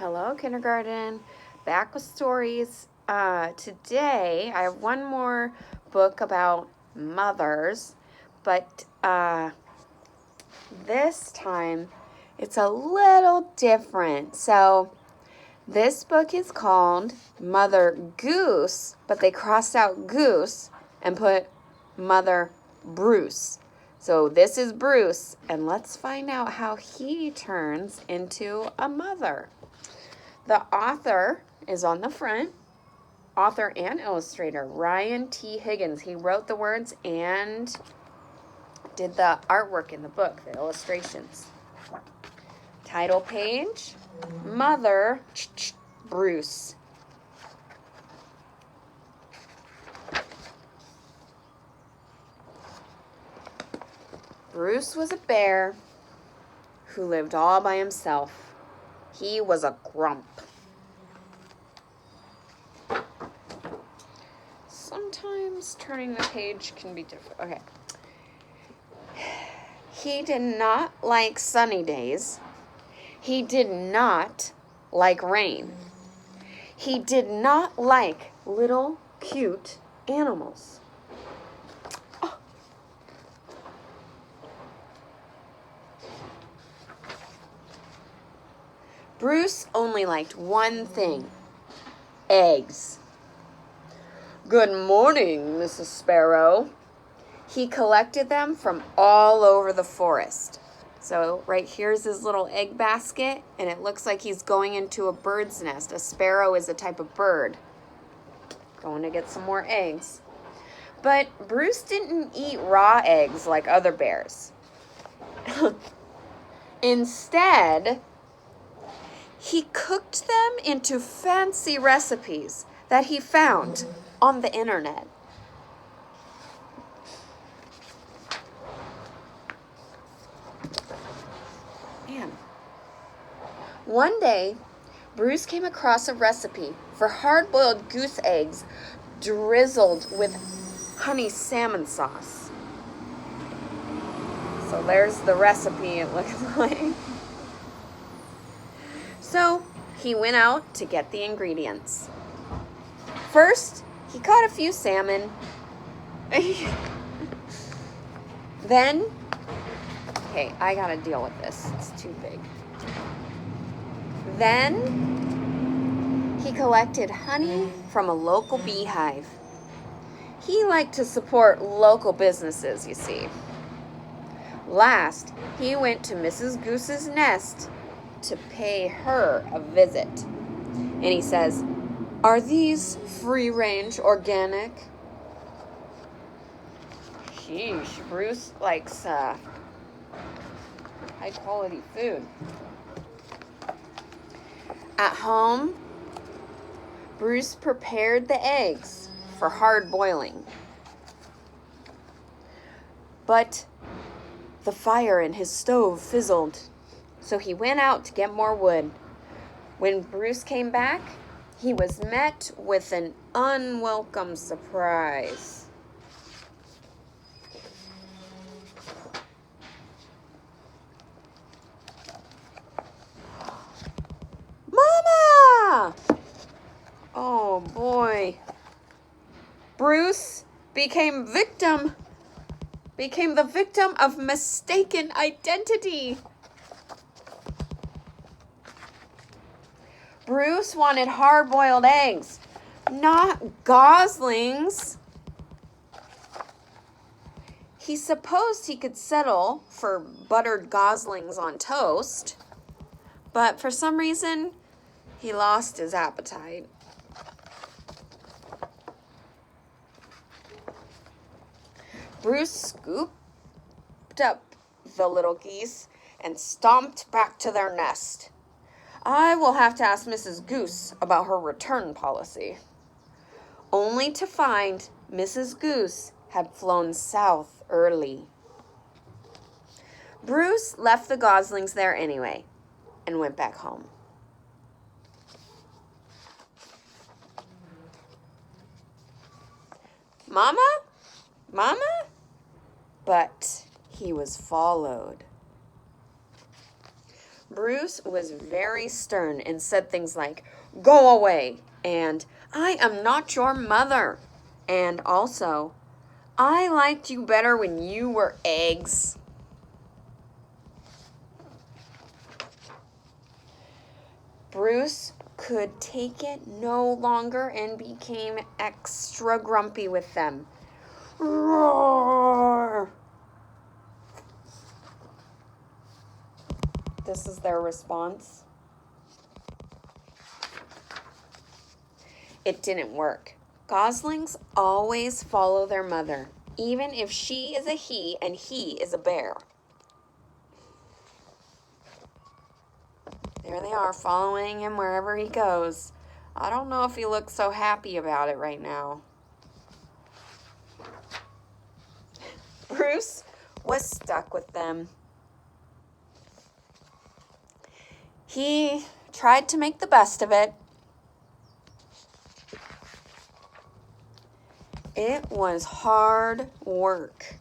Hello, kindergarten. Back with stories. Today, I have one more book about mothers, but this time it's a little different. So, this book is called Mother Goose, but they crossed out Goose and put Mother Bruce. So, this is Bruce, and let's find out how he turns into a mother. The author is on the front, author and illustrator, Ryan T. Higgins. He wrote the words and did the artwork in the book, the illustrations. Title page, Mother Bruce. Bruce was a bear who lived all by himself. He was a grump. Sometimes turning the page can be different. Okay. He did not like sunny days. He did not like rain. He did not like little cute animals. Oh. Bruce only liked one thing: eggs. Good morning, Mrs. Sparrow. He collected them from all over the forest. So right here's his little egg basket, and it looks like he's going into a bird's nest. A sparrow is a type of bird. Going to get some more eggs. But Bruce didn't eat raw eggs like other bears. Instead, he cooked them into fancy recipes that he found on the internet. Man. One day, Bruce came across a recipe for hard-boiled goose eggs drizzled with honey salmon sauce. So there's the recipe, it looks like. So he went out to get the ingredients. First, he caught a few salmon. Then, okay, I gotta deal with this. It's too big. Then, he collected honey from a local beehive. He liked to support local businesses, you see. Last, he went to Mrs. Goose's nest to pay her a visit. And he says, "Are these free-range organic?" Sheesh, Bruce likes high-quality food. At home, Bruce prepared the eggs for hard boiling. But the fire in his stove fizzled, so he went out to get more wood. When Bruce came back, he was met with an unwelcome surprise. Mama! Oh boy. Bruce became the victim of mistaken identity. Bruce wanted hard-boiled eggs, not goslings. He supposed he could settle for buttered goslings on toast, but for some reason, he lost his appetite. Bruce scooped up the little geese and stomped back to their nest. I will have to ask Mrs. Goose about her return policy. Only to find Mrs. Goose had flown south early. Bruce left the goslings there anyway and went back home. Mama? Mama? But he was followed. Bruce was very stern and said things like, "Go away," and "I am not your mother," and also, "I liked you better when you were eggs." Bruce could take it no longer and became extra grumpy with them. Roar! This is their response. It didn't work. Goslings always follow their mother, even if she is a he and he is a bear. There they are, following him wherever he goes. I don't know if he looks so happy about it right now. Bruce was stuck with them. He tried to make the best of it. It was hard work.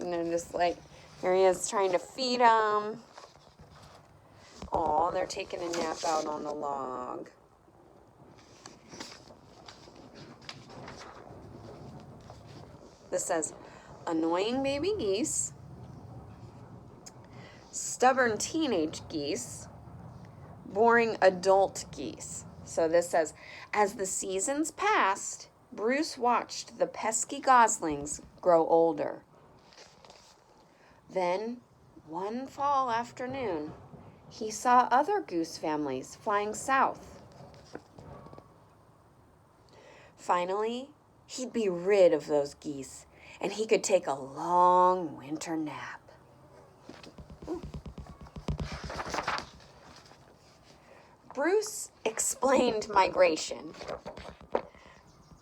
And they're just like, here he is trying to feed them. Oh, they're taking a nap out on the log. This says, annoying baby geese, stubborn teenage geese, boring adult geese. So this says, as the seasons passed, Bruce watched the pesky goslings grow older. Then, one fall afternoon, he saw other goose families flying south. Finally, he'd be rid of those geese, and he could take a long winter nap. Bruce explained migration.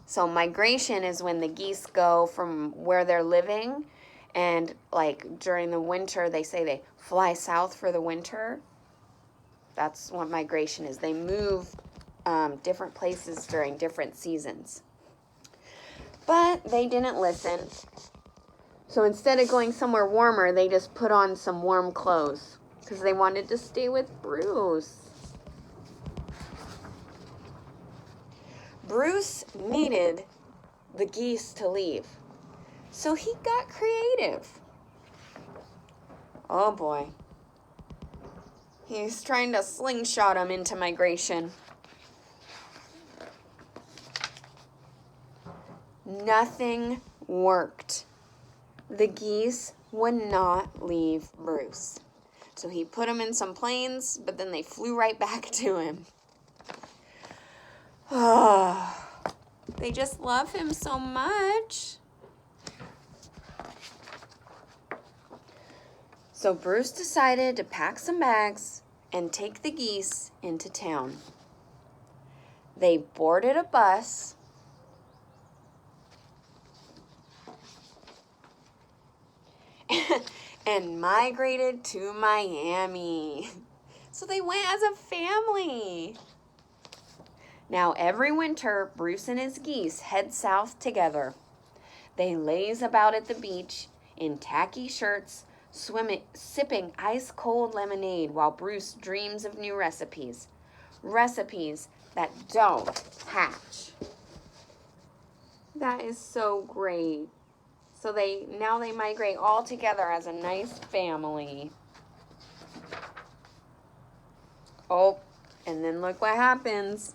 So migration is when the geese go from where they're living, and like during the winter, they say they fly south for the winter. That's what migration is. They move different places during different seasons. But they didn't listen. So instead of going somewhere warmer, they just put on some warm clothes because they wanted to stay with Bruce. Bruce needed the geese to leave, so he got creative. Oh boy. He's trying to slingshot them into migration. Nothing worked. The geese would not leave Bruce. So he put them in some planes, but then they flew right back to him. Oh, they just love him so much. So Bruce decided to pack some bags and take the geese into town. They boarded a bus and migrated to Miami. So they went as a family. Now every winter, Bruce and his geese head south together. They laze about at the beach in tacky shirts, sipping ice-cold lemonade while Bruce dreams of new recipes. Recipes that don't hatch. That is so great. So now they migrate all together as a nice family. Oh, and then look what happens.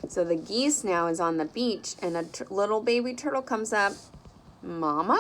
So the geese now is on the beach, and a little baby turtle comes up. Mama?